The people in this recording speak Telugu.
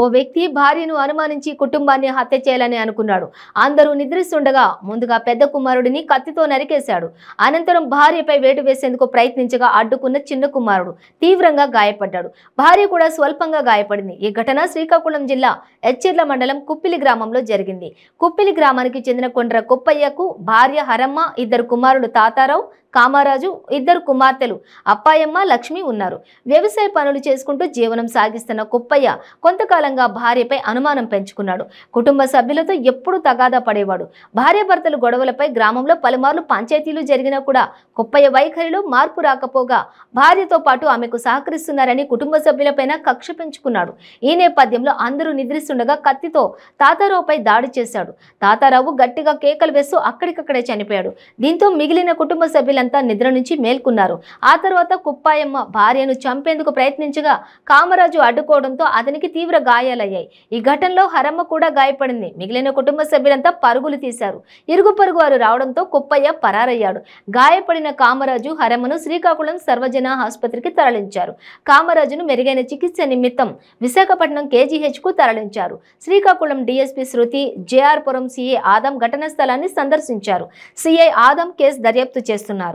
ఓ వ్యక్తి భార్యను అనుమానించి కుటుంబాన్ని హత్య చేయాలని అనుకున్నాడు. అందరూ నిద్రిస్తుండగా ముందుగా పెద్ద కుమారుడిని కత్తితో నరికేశాడు. అనంతరం భార్యపై వేటు వేసేందుకు ప్రయత్నించగా అడ్డుకున్న చిన్న కుమారుడు తీవ్రంగా గాయపడ్డాడు. భార్య కూడా స్వల్పంగా గాయపడింది. ఈ ఘటన శ్రీకాకుళం జిల్లా ఎచ్చెర్ల మండలం కుప్పిలి గ్రామంలో జరిగింది. కుప్పిలి గ్రామానికి చెందిన కొండ్ర కొప్పయ్యకు భార్య హరమ్మ, ఇద్దరు కుమారుడు తాతారావు, కామరాజు, ఇద్దరు కుమార్తెలు అప్పాయమ్మ, లక్ష్మి ఉన్నారు. వ్యవసాయ పనులు చేసుకుంటూ జీవనం సాగిస్తున్న కుప్పయ్య కొంతకాలంగా భార్యపై అనుమానం పెంచుకున్నాడు. కుటుంబ సభ్యులతో ఎప్పుడూ తగాదా పడేవాడు. భార్యాభర్తలు గొడవలపై గ్రామంలో పలుమార్లు పంచాయతీలు జరిగినా కూడా కుప్పయ్య వైఖరిలో మార్పు రాకపోగా భార్యతో పాటు ఆమెకు సహకరిస్తున్నారని కుటుంబ సభ్యులపైన కక్ష పెంచుకున్నాడు. ఈ నేపథ్యంలో అందరూ నిద్రిస్తుండగా కత్తితో తాతారావుపై దాడి చేశాడు. తాతారావు గట్టిగా కేకలు వేస్తూ అక్కడికక్కడే చనిపోయాడు. దీంతో మిగిలిన కుటుంబ సభ్యులంతా నిద్ర నుంచి మేల్కొన్నారు. ఆ తర్వాత కుప్పాయమ్మ భార్యను చంపేందుకు ప్రయత్నించగా కామరాజు అడ్డుకోవడంతో అతనికి తీవ్ర గాయాలయ్యాయి. ఈ ఘటనలో హరమ్మ కూడా గాయపడింది. మిగిలిన కుటుంబ సభ్యులంతా పరుగులు తీశారు. ఇరుగు పొరుగు వారు రావడంతో కుప్పయ్య పరారయ్యాడు. గాయపడిన కామరాజు, హరమ్మను శ్రీకాకుళం సర్వజన ఆసుపత్రికి తరలించారు. కామరాజును మెరుగైన చికిత్స నిమిత్తం విశాఖపట్నం KGH కు తరలించారు. శ్రీకాకుళం DSP శృతి, JR పురం CA ఆదం ఘటనా స్థలాన్ని సందర్శించారు. CI ఆదం కేసు దర్యాప్తు చేస్తున్నారు.